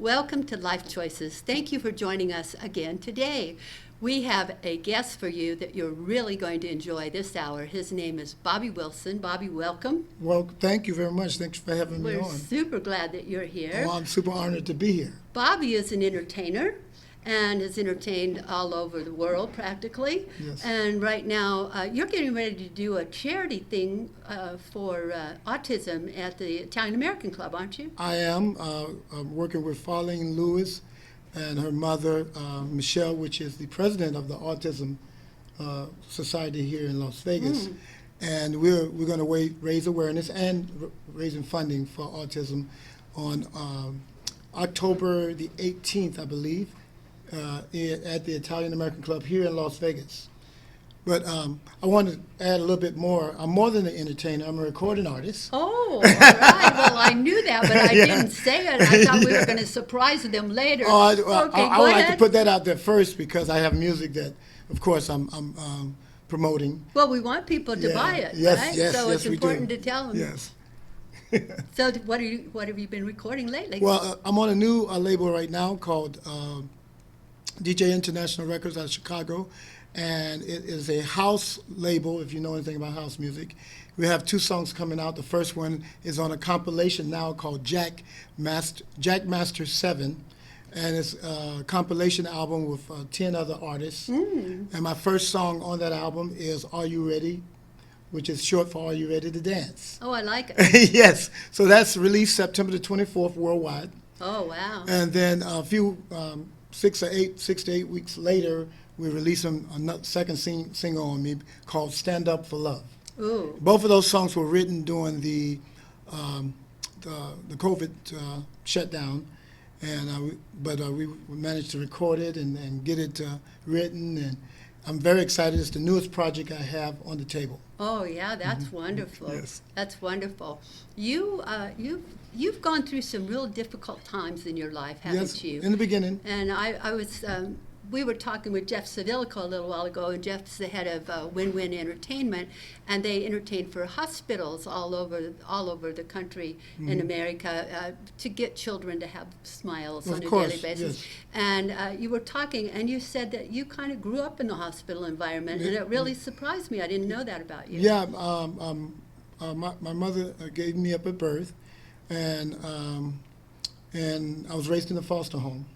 Welcome to Life Choices. Thank you for joining us again today. We have a guest for you that you're really going to enjoy this hour. His name is Bobby Wilson. Bobby, welcome. Well, thank you very much. Thanks for having me We're on. super glad that you're here. Oh, I'm super honored to be here. Bobby is an entertainer and has entertained all over the world practically. Yes. And right now, you're getting ready to do a charity thing for autism at the Italian American Club, aren't you? I am I'm working with Farlene Lewis and her mother, Michelle, which is the president of the Autism Society here in Las Vegas. And we're going to raise awareness and raising funding for autism on October the 18th, I believe, at the Italian American Club here in Las Vegas. But I want to add a little bit more. I'm more than an entertainer. I'm a recording artist. Oh, all right. Well, I knew that, but I didn't say it. I thought we were going to surprise them later. Oh, Okay, I go would like ahead. to put that out there first because I have music that, of course, I'm promoting. Well, we want people to Yeah. buy it, Yes, right? yes, So yes, it's we do. important to tell them. Yes. So what have you been recording lately? Well, I'm on a new label right now called DJ International Records out of Chicago, and it is a house label, if you know anything about house music. We have 2 songs coming out. The first one is on a compilation now called Jack Master 7, and it's a compilation album with 10 other artists. And my first song on that album is Are You Ready?, which is short for Are You Ready to Dance? Oh, I like it. Yes, so that's released September the 24th worldwide. Oh, wow. And then a few 6 to 8 weeks later, we released a second single on me called "Stand Up for Love." Ooh. Both of those songs were written during the COVID shutdown, and but we managed to record it and get it written, and I'm very excited. It's the newest project I have on the table. Oh, yeah, that's wonderful. Yes. That's wonderful. You've gone through some real difficult times in your life, haven't Yes, you? in the beginning. And I was, we were talking with Jeff Savilico a little while ago, and Jeff's the head of Win-Win Entertainment, and they entertain for hospitals all over the country in America to get children to have smiles Of on a course, daily basis. yes. And you were talking, and you said that you kind of grew up in the hospital environment, and it really surprised me. I didn't know that about you. Yeah, my mother gave me up at birth, and I was raised in a foster home,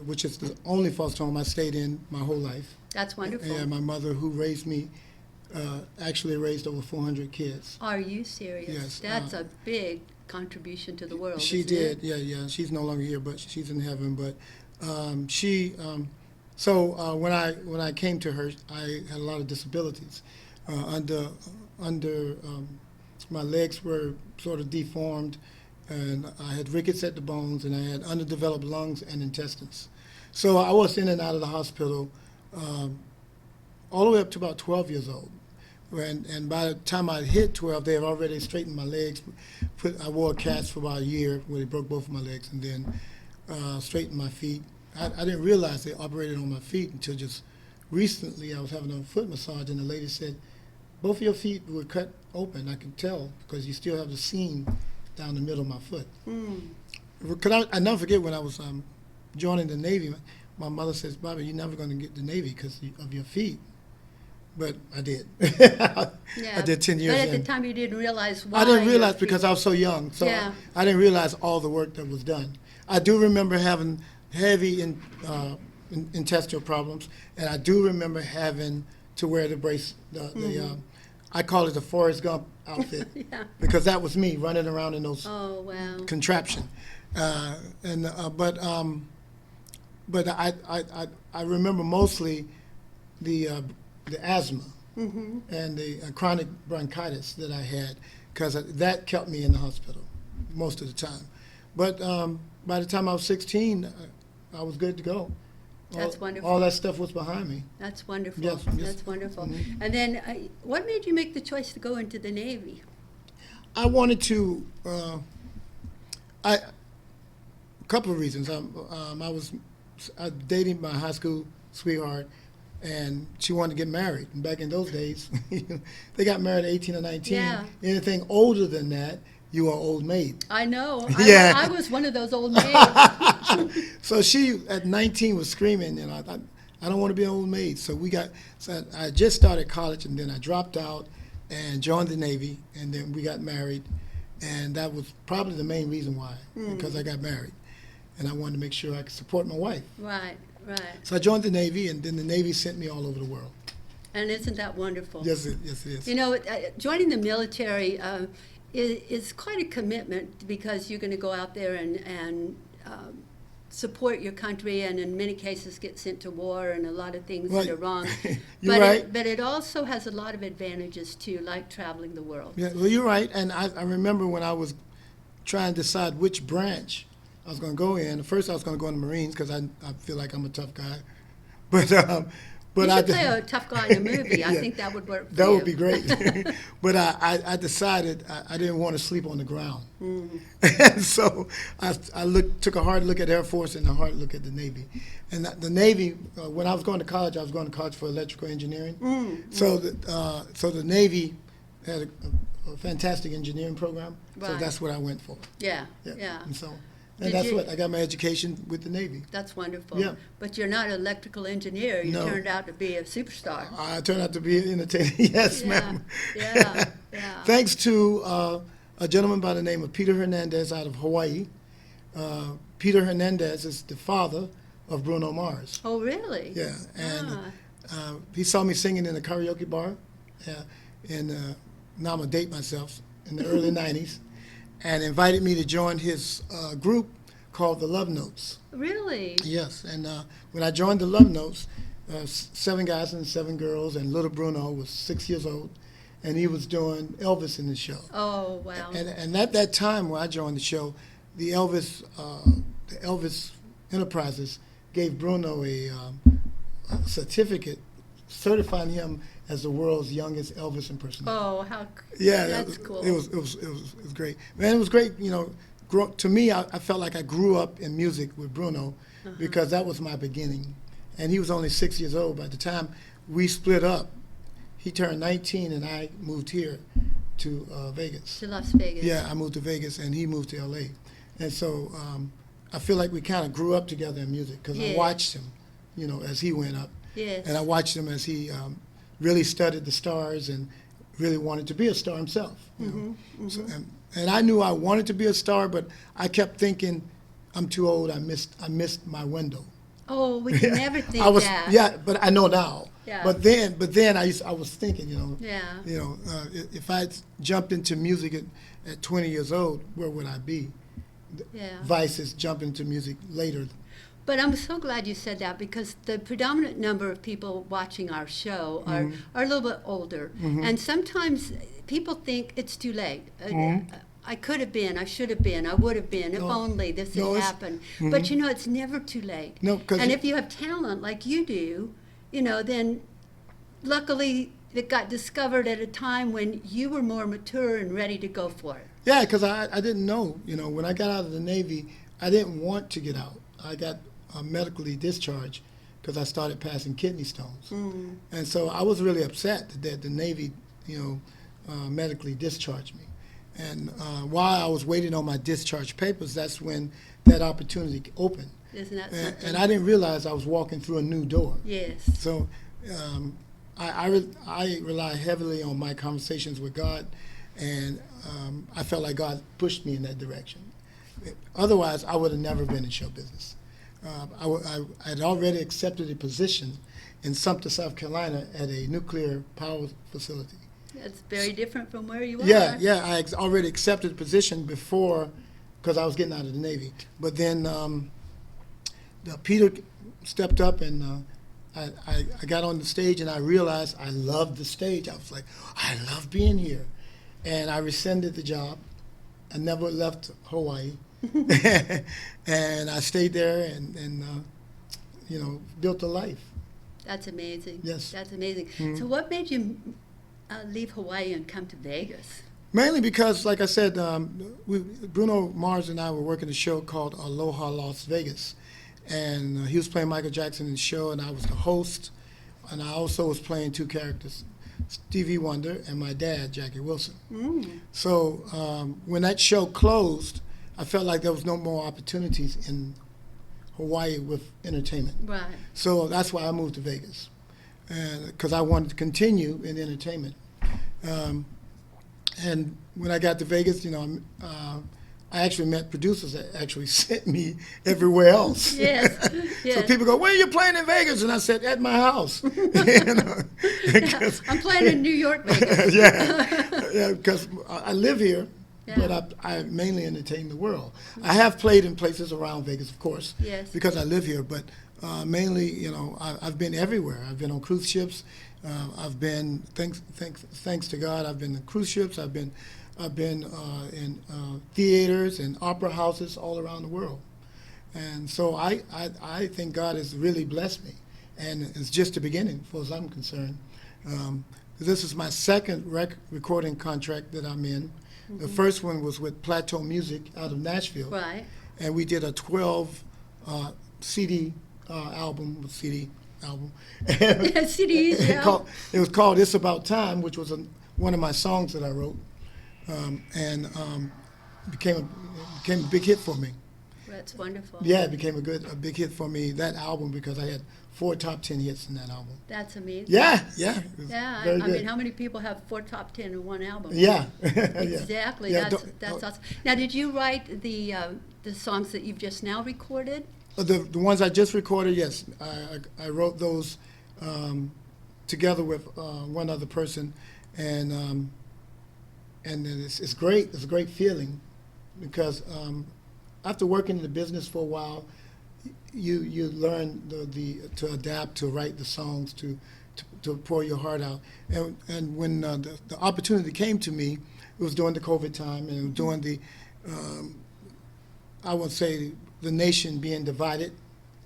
which is the only foster home I stayed in my whole life. That's wonderful. And my mother, who raised me, actually raised over 400 kids. Are you serious? Yes, That's a big contribution to the world. She isn't did, it? yeah. She's no longer here, but she's in heaven. But when I came to her, I had a lot of disabilities. Under my legs were sort of deformed, and I had rickets at the bones, and I had underdeveloped lungs and intestines. So I was in and out of the hospital all the way up to about 12 years old. And by the time I hit 12, they had already straightened my legs. I wore a cast for about a year where they broke both of my legs, and then straightened my feet. I didn't realize they operated on my feet until just recently. I was having a foot massage, and the lady said, both of your feet were cut open. I could tell because you still have the seam down the middle of my foot. I never forget when I was joining the Navy, my mother says, Bobby, you're never going to get the Navy because of your feet. But I did. Yeah. I did 10 years But at in. the time, you didn't realize why. I didn't your realize feet- because I was so young. So Yeah. I didn't realize all the work that was done. I do remember having heavy intestinal problems, and I do remember having to wear the brace. I call it the Forrest Gump outfit Yeah. because that was me running around in those Oh, wow. contraption. But I remember mostly the asthma and the chronic bronchitis that I had because that kept me in the hospital most of the time. But by the time I was 16, I was good to go. That's wonderful. All that stuff was behind me. That's wonderful. Yes, yes. That's wonderful. And then, what made you make the choice to go into the Navy? I wanted to. A couple of reasons. I was dating my high school sweetheart, and she wanted to get married. And back in those days, they got married at 18 or 19. Yeah. Anything older than that, you are old maid. I know. Yeah. I was one of those old maids. So she, at 19, was screaming, I don't want to be an old maid. So I just started college, and then I dropped out and joined the Navy, and then we got married. And that was probably the main reason why, because I got married. And I wanted to make sure I could support my wife. Right, right. So I joined the Navy, and then the Navy sent me all over the world. And isn't that wonderful? Yes, it is. You know, joining the military is quite a commitment because you're going to go out there and support your country, and in many cases get sent to war and a lot of things Right. that are wrong. You're right. But it also has a lot of advantages too, like traveling the world. Yeah, well, you're right. And I remember when I was trying to decide which branch I was going to go in. First, I was going to go in the Marines because I feel like I'm a tough guy. But You I should play a tough guy in a movie. I Yeah. think that would work for That you. would be great. But I decided I didn't want to sleep on the ground. And so I took a hard look at Air Force and a hard look at the Navy. And the Navy, when I was going to college, I was going to college for electrical engineering. So the Navy had a fantastic engineering program. So Right. that's what I went for. Yeah, yeah. And Did that's you- what I got my education with the Navy. That's wonderful. Yeah. But you're not an electrical engineer. You No. turned out to be a superstar. I turned out to be an entertainer. Yes, Yeah, ma'am. yeah, yeah. Thanks to a gentleman by the name of Peter Hernandez out of Hawaii. Peter Hernandez is the father of Bruno Mars. Oh, really? Yeah, and Ah. he saw me singing in a karaoke bar, and now I'm gonna date myself, in the early '90s, and invited me to join his group called the Love Notes. Really? Yes, and when I joined the Love Notes, 7 guys and 7 girls, and little Bruno was 6 years old, and he was doing Elvis in the show. Oh, wow. And at that time when I joined the show, the Elvis Enterprises gave Bruno a certificate certifying him as the world's youngest Elvis impersonator. Oh, Yeah, that's cool. It was great. Man, it was great. You know, to me, I felt like I grew up in music with Bruno because that was my beginning, and he was only 6 years old by the time we split up. He turned 19, and I moved here to Vegas. To Las Vegas. Yeah, I moved to Vegas, and he moved to LA, and so I feel like we kind of grew up together in music because I Yeah. watched him, you know, as he went up. Yes. And I watched him as he really studied the stars and really wanted to be a star himself. You know? So, and I knew I wanted to be a star, but I kept thinking, I'm too old. I missed my window. Oh, we can never think I was that. yeah, but I know now. Yeah. But then I was thinking, Yeah. if I jumped into music at 20 years old, where would I be? Yeah. Vices jump into music later. But I'm so glad you said that because the predominant number of people watching our show are a little bit older. And sometimes people think it's too late. I could have been, I should have been, I would have been, if No. only this No, had it's- happened. But you know, it's never too late. No, 'cause and you- if you have talent like you do, then luckily it got discovered at a time when you were more mature and ready to go for it. Yeah, because I didn't know, when I got out of the Navy, I didn't want to get out. I got medically discharged because I started passing kidney stones. And so I was really upset that the Navy, medically discharged me. And while I was waiting on my discharge papers, that's when that opportunity opened. Isn't that something? And I didn't realize I was walking through a new door. Yes. So I rely heavily on my conversations with God, and I felt like God pushed me in that direction. Otherwise, I would have never been in show business. I had already accepted a position in Sumter, South Carolina at a nuclear power facility. It's very different from where you are. Yeah, I already accepted the position before because I was getting out of the Navy. But then Peter stepped up and I got on the stage and I realized I loved the stage. I was like, I love being here. And I rescinded the job. I never left Hawaii. And I stayed there and built a life. That's amazing. Yes. That's amazing. So what made you leave Hawaii and come to Vegas? Mainly because, like I said, Bruno Mars and I were working a show called Aloha Las Vegas. And he was playing Michael Jackson in the show, and I was the host. And I also was playing 2 characters. Stevie Wonder and my dad, Jackie Wilson. Mm. So when that show closed, I felt like there was no more opportunities in Hawaii with entertainment. Right. So that's why I moved to Vegas, and because I wanted to continue in entertainment. And when I got to Vegas, I actually met producers that actually sent me everywhere else. Yes. So Yes. people go, "Where are you playing in Vegas?" And I said, "At my house." I'm playing in New York, Vegas. yeah, because I live here, Yeah. but I mainly entertain the world. I have played in places around Vegas, of course, Yes. because I live here, but mainly, I've been everywhere. I've been on cruise ships. I've been, thanks to God, I've been on cruise ships. I've been in theaters and opera houses all around the world. And so I think God has really blessed me. And it's just the beginning, as far as I'm concerned. This is my second recording contract that I'm in. The first one was with Plateau Music out of Nashville. Right. And we did a 12 CD album. CDs, yeah. It was called It's About Time, which was one of my songs that I wrote. And became a big hit for me. That's wonderful. Yeah, it became a big hit for me, that album, because I had 4 top 10 hits in that album. That's amazing. Yeah. It was Yeah, very I good. mean, how many people have 4 top 10 in one album? Yeah. Exactly. Yeah, That's awesome. Now, did you write the songs that you've just now recorded? The ones I just recorded, yes. I wrote those together with one other person, and it's great. It's a great feeling, because after working in the business for a while, you learn to adapt, to write the songs, to pour your heart out. And when the opportunity came to me, it was during the COVID time, and it was during the I would say the nation being divided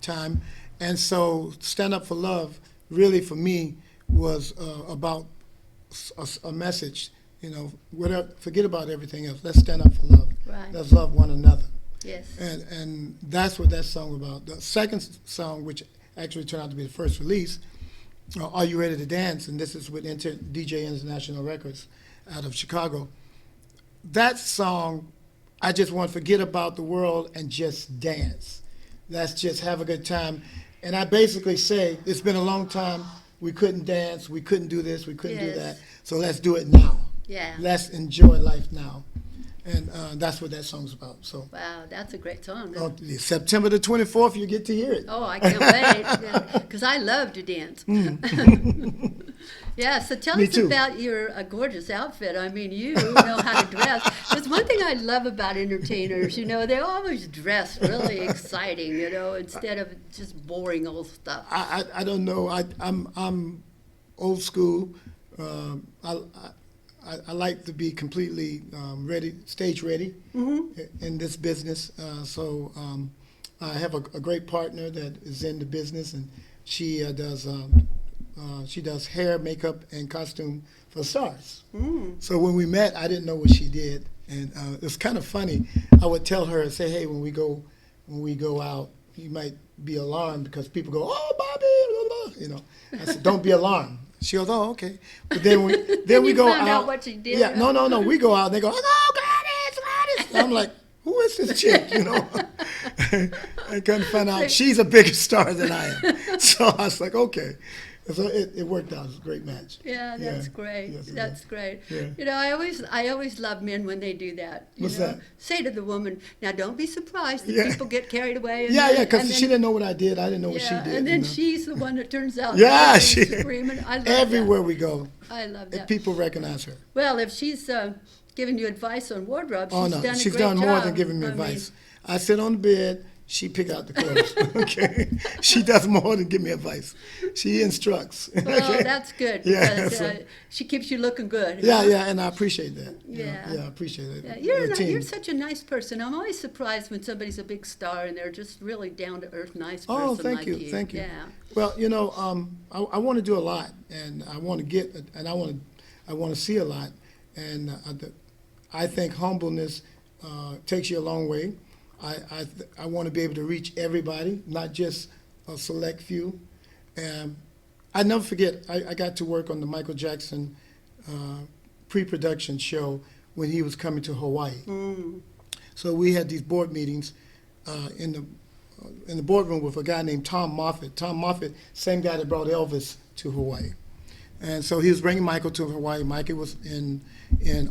time. And so Stand Up for Love really for me was about a message, forget about everything else. Let's stand up for love. Right. Let's love one another. Yes. And that's what that song about. The second song, which actually turned out to be the first release, Are You Ready to Dance? And this is with DJ International Records out of Chicago. That song, I just want to forget about the world and just dance. Let's just have a good time. And I basically say, it's been a long time. We couldn't dance. We couldn't do this. We couldn't do Yes. that. So let's do it now. Yeah. Let's enjoy life now. And that's what that song's about. So Wow, that's a great song. September the 24th, you get to hear it. Oh, I can't wait, because I love to dance. Yeah, so tell Me us too. about your gorgeous outfit. I mean, you know how to dress. There's one thing I love about entertainers, they always dress really exciting, instead of just boring old stuff. I don't know. I'm old school. I like to be completely ready, stage ready in this business. So I have a great partner that is in the business, and she does hair, makeup, and costume for stars. So when we met, I didn't know what she did, and it was kind of funny. I would tell her, say, "Hey, when we go out, you might be alarmed because people go, 'Oh, Bobby,' blah, blah." I said, "Don't be alarmed." She goes, "Oh, okay." But then we You go found out. out what she did? Yeah, no. We go out and they go, "Oh, Gladys." I'm like, "Who is this chick?" I couldn't find out she's a bigger star than I am. So I was like, okay. So it worked out. It was a great match. Yeah, that's great. Yes, it That's was. great. Yeah. I always love men when they do that. What's that? Say to the woman, now don't be surprised if Yeah. people get carried away. Yeah, because and she then- didn't know what I did. I didn't know what she Yeah, did. and then she's the one that turns out. Yeah, everything's she- screaming. I love Everywhere we go, That. I love that. people recognize her. Well, if she's giving you advice on wardrobe, Oh she's no, done a she's great done more job. than giving me I mean, advice. I sit on the bed. She pick out the clothes. Okay, she does more than give me advice. She instructs. Well, Okay? that's good. Yeah, Because, so- she keeps you looking good. Yeah, and I appreciate that. Yeah. Yeah, I appreciate it. Yeah, We're a team. you're such a nice person. I'm always surprised when somebody's a big star and they're just really down to earth, nice person Oh, thank like you, thank you. Yeah. Well, I want to do a lot, and I want to get, and I want to see a lot, and I think humbleness takes you a long way. I want to be able to reach everybody, not just a select few. And I never forget, I got to work on the Michael Jackson pre-production show when he was coming to Hawaii. So we had these board meetings in the boardroom with a guy named Tom Moffat. Tom Moffat, same guy that brought Elvis to Hawaii. And so he was bringing Michael to Hawaii. Michael was in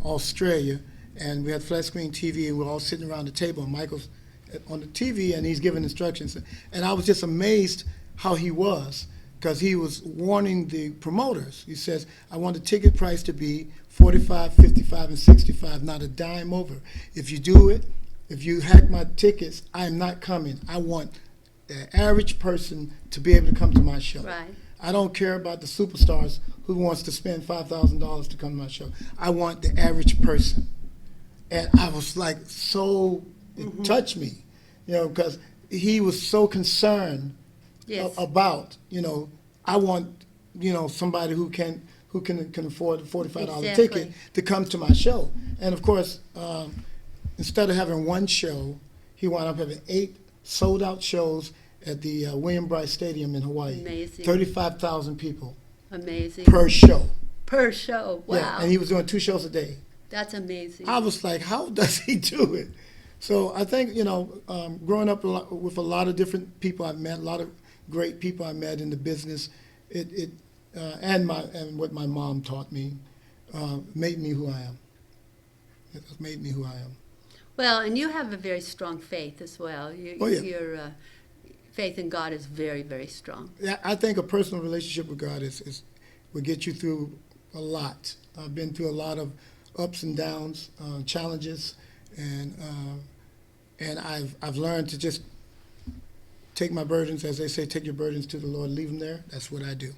Australia, and we had flat screen TV, and we were all sitting around the table, and Michael's on the TV, and he's giving instructions. And I was just amazed how he was, because he was warning the promoters. He says, I want the ticket price to be $45, $55, and $65, not a dime over. If you do it, if you hack my tickets, I'm not coming. I want the average person to be able to come to my show. Right. I don't care about the superstars who wants to spend $5,000 to come to my show. I want the average person. And I was like, so, it touched me, because he was so concerned about, I want, somebody who can afford a $45 ticket to come to my show. And of course, instead of having one show, he wound up having 8 sold-out shows at the William Bryce Stadium in Hawaii. Amazing. 35,000 people. Amazing. Per show. Per show. Wow. Yeah, and he was doing 2 shows a day. That's amazing. I was like, how does he do it? So I think, growing up with a lot of different people I've met, a lot of great people I met in the business, and what my mom taught me, made me who I am. It made me who I am. Well, and you have a very strong faith as well. Your faith in God is very, very strong. Yeah, I think a personal relationship with God will get you through a lot. I've been through a lot of ups and downs, challenges, and I've learned to just take my burdens, as they say, take your burdens to the Lord, leave them there. That's what I do.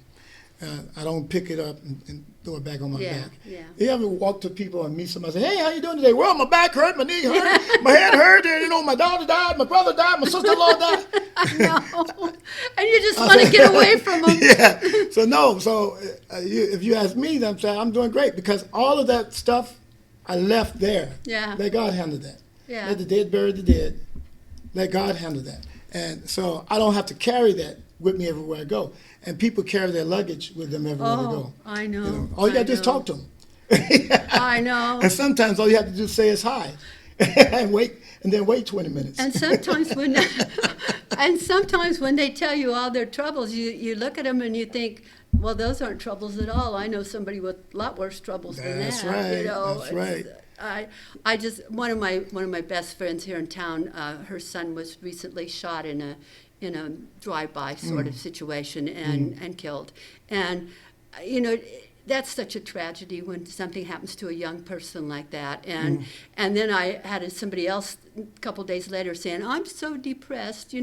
I don't pick it up and throw it back on my back. Yeah. You ever walk to people and meet somebody and say, hey, how you doing today? Well, my back hurt, my knee hurt, my head hurt, and, my daughter died, my brother died, my sister-in-law died. No. And you just want to get away from them. Yeah. So if you ask me, I'm saying I'm doing great, because all of that stuff I left there. Yeah. Let God handle that. Yeah. Let the dead bury the dead. Let God handle that. And so I don't have to carry that with me everywhere I go. And people carry their luggage with them everywhere they go. I know. All you got to do is talk to them. I know. And sometimes all you have to do is say is hi, and then wait 20 minutes. And sometimes when they tell you all their troubles, you look at them and you think, well, those aren't troubles at all. I know somebody with a lot worse troubles than that. That's right. That's right. I just one of my best friends here in town. Her son was recently shot in a drive-by sort of situation and killed. And that's such a tragedy when something happens to a young person like that. And then I had somebody else a couple days later saying, I'm so depressed.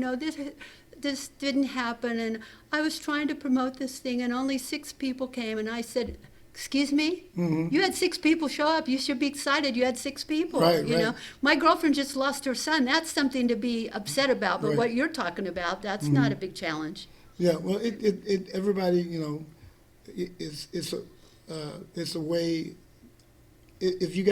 This didn't happen, and I was trying to promote this thing, and only 6 people came. And I said, excuse me? You had 6 people show up. You should be excited. You had 6 people. Right. My girlfriend just lost her son. That's something to be upset about. But what you're talking about, that's not a big challenge. Yeah. Well, everybody, it's a way. If you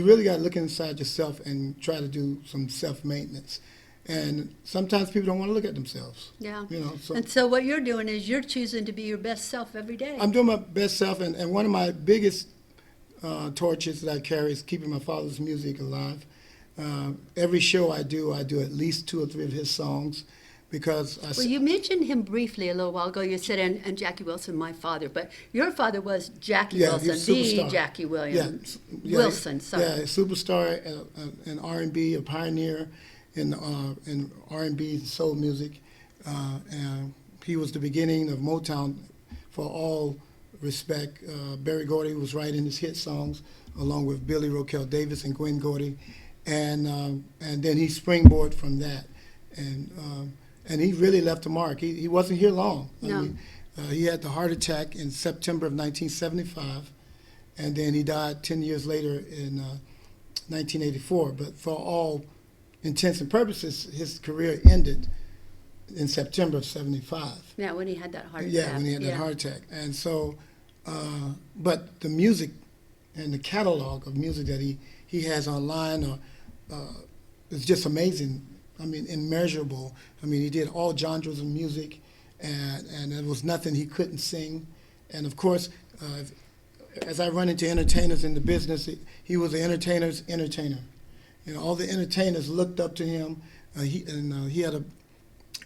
really gotta look inside yourself and try to do some self-maintenance. And sometimes people don't want to look at themselves. Yeah. So. And so what you're doing is you're choosing to be your best self every day. I'm doing my best self, and one of my biggest torches that I carry is keeping my father's music alive. Every show I do at least 2 or 3 of his songs, because Well, you mentioned him briefly a little while ago. You said, and Jackie Wilson, my father, but your father was Jackie Wilson, he was a superstar. the Jackie Williams. Yeah, Wilson, sorry. Yeah, a superstar in R&B, a pioneer in R&B and soul music. And he was the beginning of Motown for all respect. Berry Gordy was writing his hit songs along with Billy Roquel Davis and Gwen Gordy. And then he springboarded from that. And he really left a mark. He wasn't here long. No. I mean, he had the heart attack in September of 1975, and then he died 10 years later in 1984. But for all intents and purposes, his career ended in September of 75. Yeah, when he had that heart attack. Yeah, when he had that heart attack. And so, but the music and the catalog of music that he has online is just amazing. I mean, immeasurable. I mean, he did all genres of music, and there was nothing he couldn't sing. And of course, as I run into entertainers in the business, he was an entertainer's entertainer. You know, all the entertainers looked up to him. He had a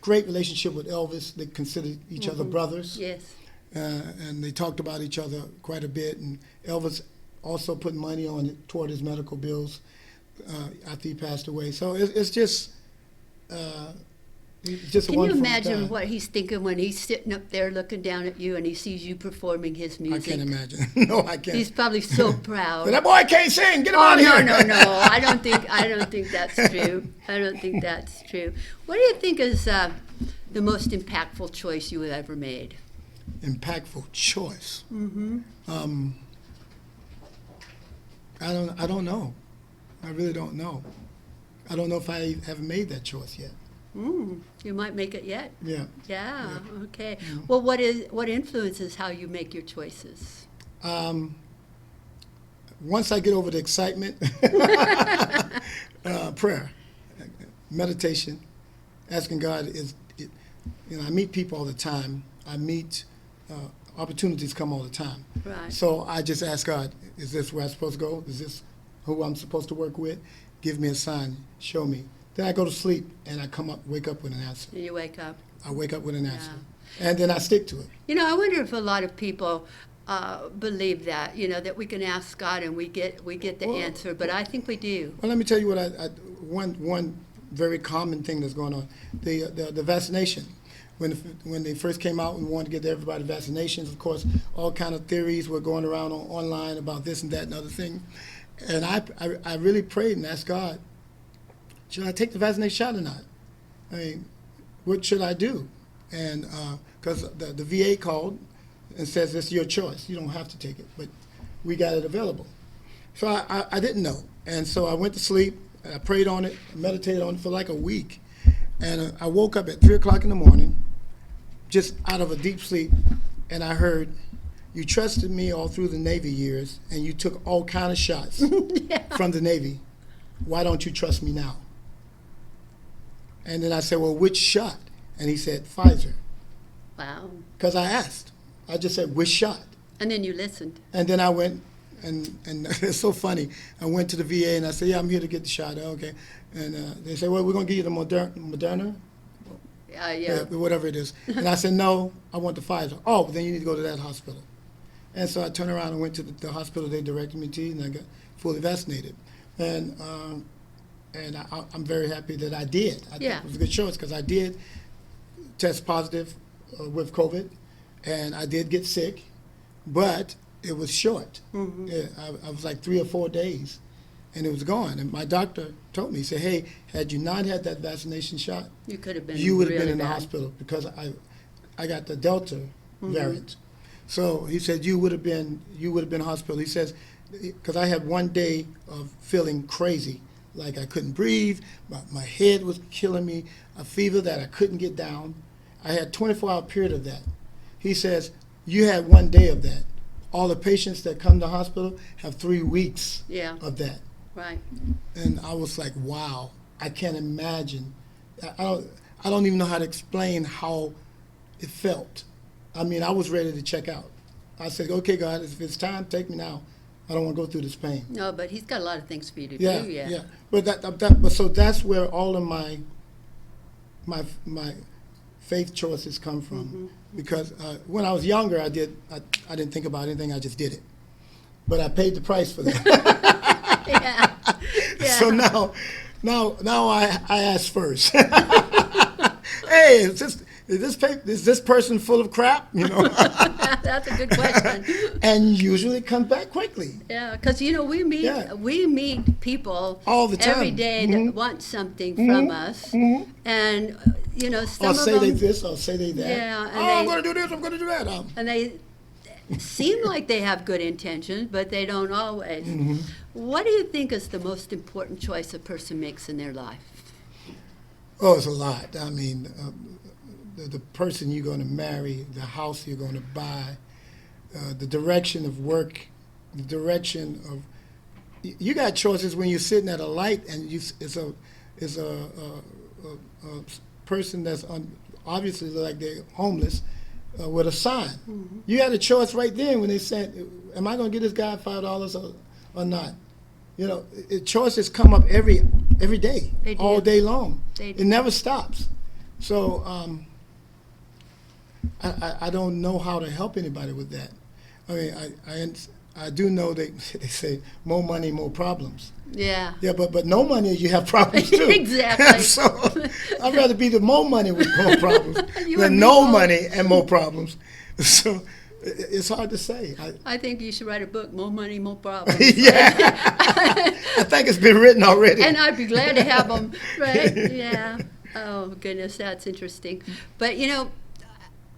great relationship with Elvis. They considered each other brothers. Yes. And they talked about each other quite a bit. And Elvis also put money on it toward his medical bills after he passed away. So it's just a Can you wonderful imagine time. what he's thinking when he's sitting up there looking down at you and he sees you performing his I music? can't imagine. No, I can't. He's probably so proud. But that boy can't sing. Get him Oh, out of no, here. no, no. I don't think that's true. I don't think that's true. What do you think is the most impactful choice you have ever made? Impactful choice. I don't know. I really don't know. I don't know if I have made that choice yet. You might make it yet. Yeah. Yeah. Okay. Well, what influences how you make your choices? Once I get over the excitement, prayer, meditation, asking God I meet people all the time. I meet opportunities come all the time. Right. So I just ask God, is this where I'm supposed to go? Is this who I'm supposed to work with? Give me a sign. Show me. Then I go to sleep and I wake up with an answer. And you wake up. I wake up with an answer. And then I stick to it. You know, I wonder if a lot of people believe that. You know, that we can ask God and we get the Well, answer. But I think we do. Well, let me tell you what one very common thing that's going on. The vaccination. When they first came out and wanted to get everybody vaccinations, of course, all kind of theories were going around online about this and that and other thing. And I really prayed and asked God, should I take the vaccination shot or not? I mean, what should I do? And because the VA called and says it's your choice. You don't have to take it, but we got it available. So I didn't know. And so I went to sleep, and I prayed on it, meditated on it for like a week. And I woke up at 3 o'clock in the morning, just out of a deep sleep, and I heard, you trusted me all through the Navy years, and you took all kind of shots from the Navy. Why don't you trust me now? And then I said, well, which shot? And he said, Pfizer. Wow. Because I asked. I just said, which shot? And then you listened. And then I went, and it's so funny. I went to the VA and I said, yeah, I'm here to get the shot. Okay. And they said, well, we're going to give you the Moderna, Yeah. whatever it is. And I said, no, I want the Pfizer. Oh, well, then you need to go to that hospital. And so I turned around and went to the hospital they directed me to, and I got fully vaccinated. And I'm very happy that I did. I think it was a good choice because I did test positive with COVID, and I did get sick, but it was short. I was like 3 or 4 days, and it was gone. And my doctor told me, he said, hey, had you not had that vaccination shot, You could have been. you would have really been in the bad. hospital because I got the Delta variant. So he said you would have been in hospital. He says because I had 1 day of feeling crazy, like I couldn't breathe, my head was killing me, a fever that I couldn't get down. I had 24-hour period of that. He says you had 1 day of that. All the patients that come to hospital have 3 weeks Yeah. of that. Right. And I was like, wow, I can't imagine. I don't even know how to explain how it felt. I mean, I was ready to check out. I said, okay, God, if it's time, take me now. I don't want to go through this pain. No, but he's got a lot of things for you to Yeah, do. Yeah. yeah. But so that's where all of my faith choices come from. Because when I was younger, I didn't think about anything. I just did it. But I paid the price for that. Yeah. Yeah. So now I ask first. Hey, is this person full of crap? You know, That's a good question. and usually it comes back quickly. Yeah, because you know we meet people All the every time. day that want something from us, and you know some Or of say them, they this, or say they that. Yeah, and I'm they- going to do this. I'm going to do that. and they seem like they have good intentions, but they don't always. What do you think is the most important choice a person makes in their life? Oh, it's a lot. I mean, the person you're going to marry, the house you're going to buy, the direction of work, the direction of. You got choices when you're sitting at a light and it's a person that's obviously like they're homeless with a sign. You had a choice right then when they said, "Am I going to get this guy $5 or not?" You know, choices come up every day, They do. all day long. They do. It never stops. So I don't know how to help anybody with that. I mean, I do know they say more money, more problems. Yeah. Yeah, but no money, you have problems too. Exactly. So I'd rather be the more money with more problems You than and me no both. money and more problems. So it's hard to say. I think you should write a book, More Money, More Problems. Yeah, I think it's been written already. And I'd be glad to have them, right? Yeah. Oh, goodness, that's interesting. But, you know,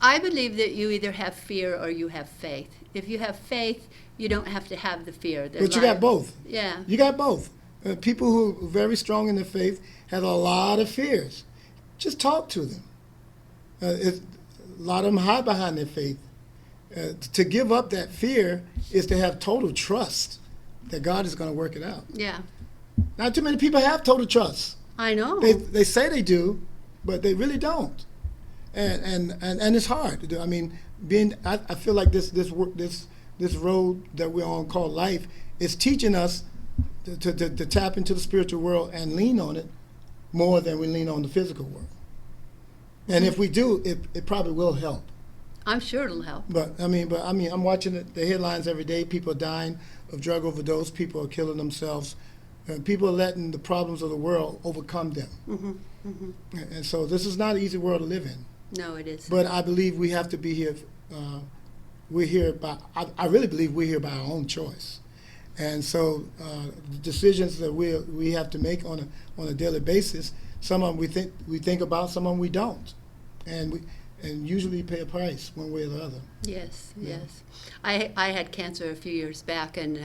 I believe that you either have fear or you have faith. If you have faith, you don't have to have the fear. But you got both. Yeah. You got both. People who are very strong in their faith have a lot of fears. Just talk to them. A lot of them hide behind their faith. To give up that fear is to have total trust that God is going to work it out. Yeah. Not too many people have total trust. I know. They say they do, but they really don't. And it's hard to do. I mean, I feel like this road that we're on called life is teaching us to tap into the spiritual world and lean on it more than we lean on the physical world. And if we do, it probably will help. I'm sure it'll help. But I mean, I'm watching the headlines every day. People are dying of drug overdose. People are killing themselves. People are letting the problems of the world overcome them. And so this is not an easy world to live in. No, it isn't. But I believe we have to be here. We're here by. I really believe we're here by our own choice. And so the decisions that we have to make on a daily basis. Some of them we think about. Some of them we don't. And usually pay a price one way or the other. Yes, Yeah. yes. I had cancer a few years back, and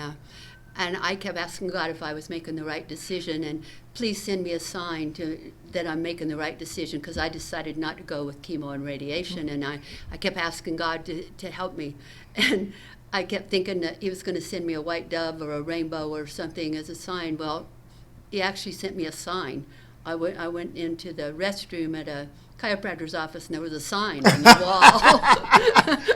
I kept asking God if I was making the right decision, and please send me a sign that I'm making the right decision, because I decided not to go with chemo and radiation, and I kept asking God to help me. And I kept thinking that he was going to send me a white dove or a rainbow or something as a sign. Well, he actually sent me a sign. I went into the restroom at a chiropractor's office, and there was a sign on the wall.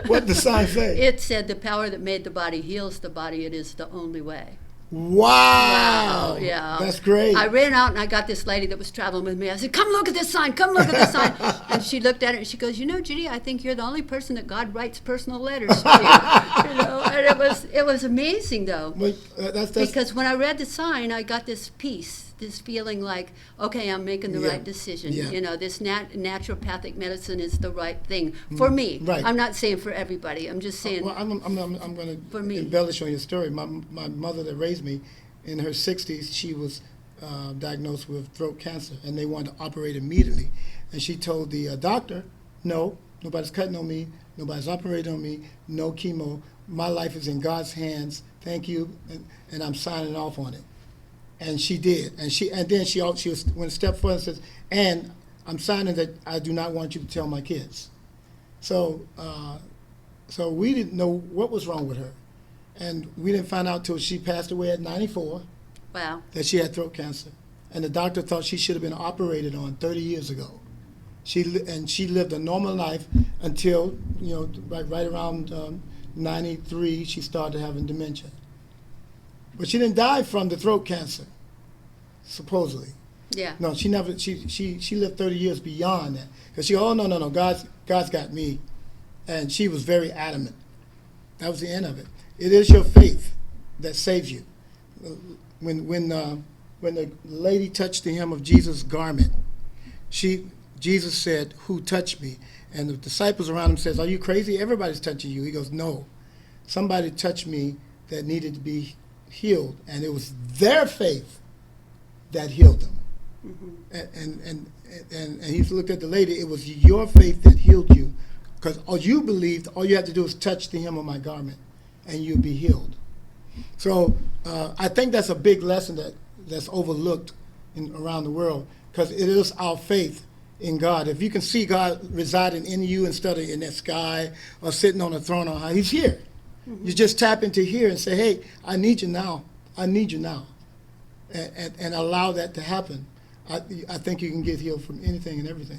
What did the sign say? It said, "The power that made the body heals the body. It is the only way." Wow. Yeah. That's great. I ran out and I got this lady that was traveling with me. I said, "Come look at this sign. Come look at this sign." And she looked at it and she goes, "You know, Judy, I think you're the only person that God writes personal letters to." And it was amazing though. But, that's Because when I read the sign, I got this peace, this feeling like, okay, I'm making the Yeah. right decision. Yeah. You know, this naturopathic medicine is the right thing for me. Right. I'm not saying for everybody. I'm just saying. Well, I'm going For to me. embellish on your story. My mother that raised me, in her 60s, she was diagnosed with throat cancer, and they wanted to operate immediately. And she told the doctor, "No, nobody's cutting on me. Nobody's operating on me. No chemo. My life is in God's hands. Thank you, and I'm signing off on it." And she did. And then she went a step further and says, "And I'm signing that I do not want you to tell my kids." So we didn't know what was wrong with her. And we didn't find out till she passed away at 94 Wow. that she had throat cancer. And the doctor thought she should have been operated on 30 years ago. She lived a normal life until, right around 93, she started having dementia. But she didn't die from the throat cancer, supposedly. Yeah. No, she never. She lived 30 years beyond that. Because no, God's got me, and she was very adamant. That was the end of it. It is your faith that saves you. When the lady touched the hem of Jesus' garment, Jesus said, "Who touched me?" And the disciples around him says, "Are you crazy? Everybody's touching you." He goes, "No, somebody touched me that needed to be healed, and it was their faith that healed them." And he looked at the lady. It was your faith that healed you, because all you believed. All you had to do is touch the hem of my garment, and you'll be healed. So I think that's a big lesson that's overlooked around the world, because it is our faith in God. If you can see God residing in you instead of in that sky or sitting on a throne on high, he's here. You just tap into here and say, "Hey, I need you now. I need you now," and allow that to happen. I think you can get healed from anything and everything.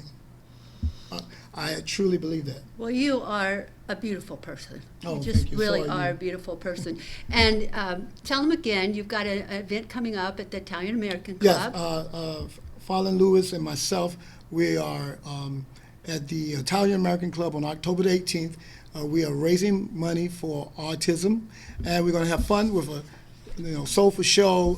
I truly believe that. Well, you are a beautiful person. Oh, You just thank you. really So are are you. a beautiful person. And tell them again, you've got an event coming up at the Italian American Yes, Club. Fallon Lewis and myself, we are at the Italian American Club on October the 18th. We are raising money for autism, and we're going to have fun with a soulful show.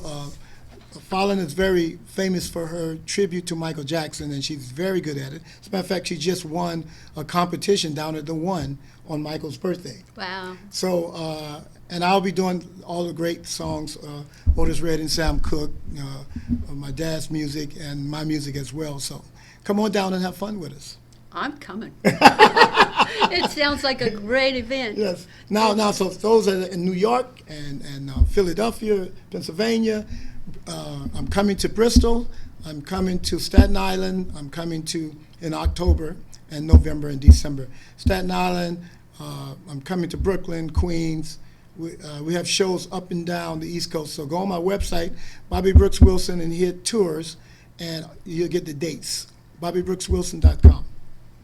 Fallon is very famous for her tribute to Michael Jackson, and she's very good at it. As a matter of fact, she just won a competition down at the One on Michael's birthday. Wow. So, and I'll be doing all the great songs, Otis Redding, Sam Cooke, my dad's music, and my music as well. So come on down and have fun with us. I'm coming. It sounds like a great event. Yes. Now, so those are in New York and Philadelphia, Pennsylvania. I'm coming to Bristol. I'm coming to Staten Island. I'm coming to in October and November and December. Staten Island. I'm coming to Brooklyn, Queens. We have shows up and down the East Coast. So go on my website, Bobby Brooks Wilson, and hit tours, and you'll get the dates. BobbyBrooksWilson.com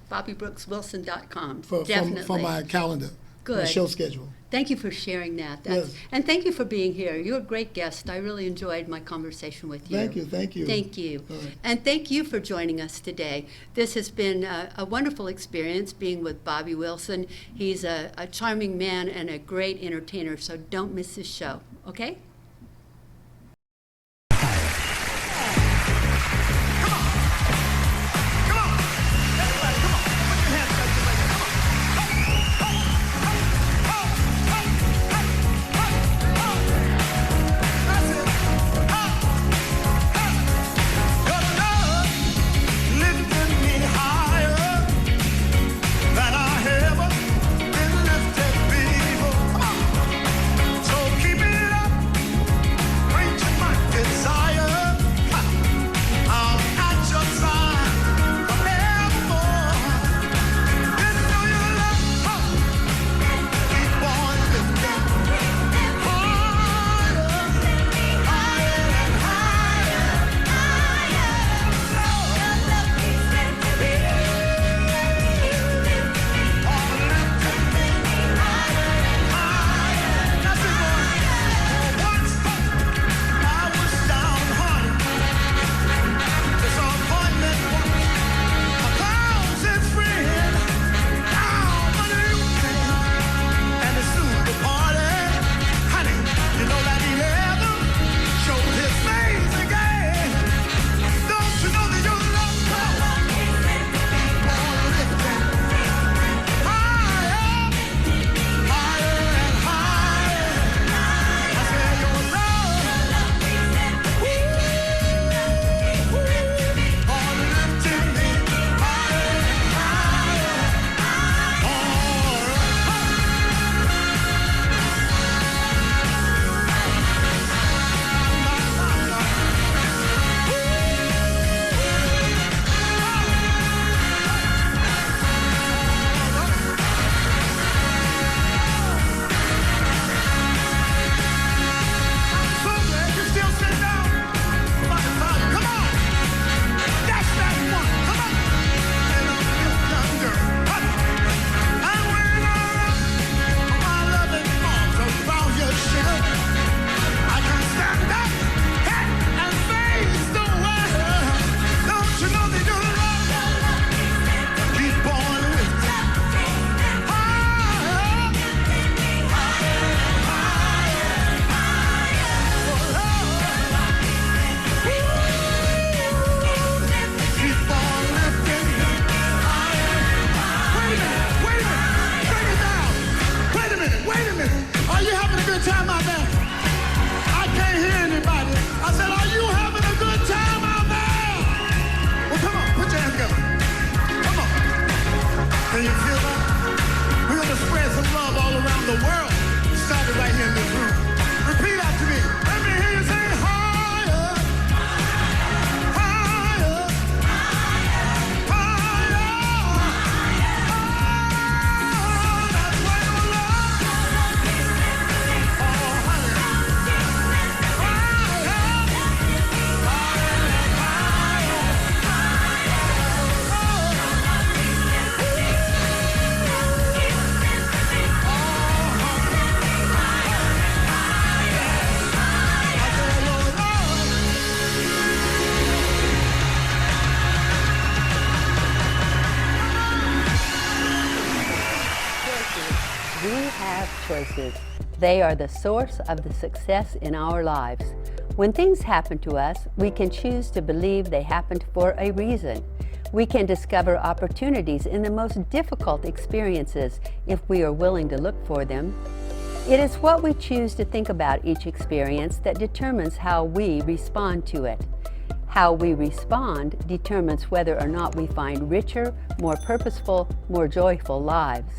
BobbyBrooksWilson.com. for Definitely. my calendar, my Good. show schedule. Thank you for sharing that. Yes. And thank you for being here. You're a great guest. I really enjoyed my conversation with you. Thank you. Thank you. All right. And thank you for joining us today. This has been a wonderful experience being with Bobby Wilson. He's a charming man and a great entertainer, so don't miss his show, okay? So keep it up. choices. They are the source of the success in our lives. When things happen to us, we can choose to believe they happened for a reason. We can discover opportunities in the most difficult experiences if we are willing to look for them. It is what we choose to think about each experience that determines how we respond to it. How we respond determines whether or not we find richer, more purposeful, more joyful lives.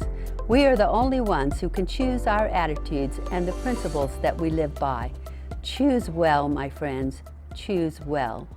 We are the only ones who can choose our attitudes and the principles that we live by. Choose well, my friends. Choose well.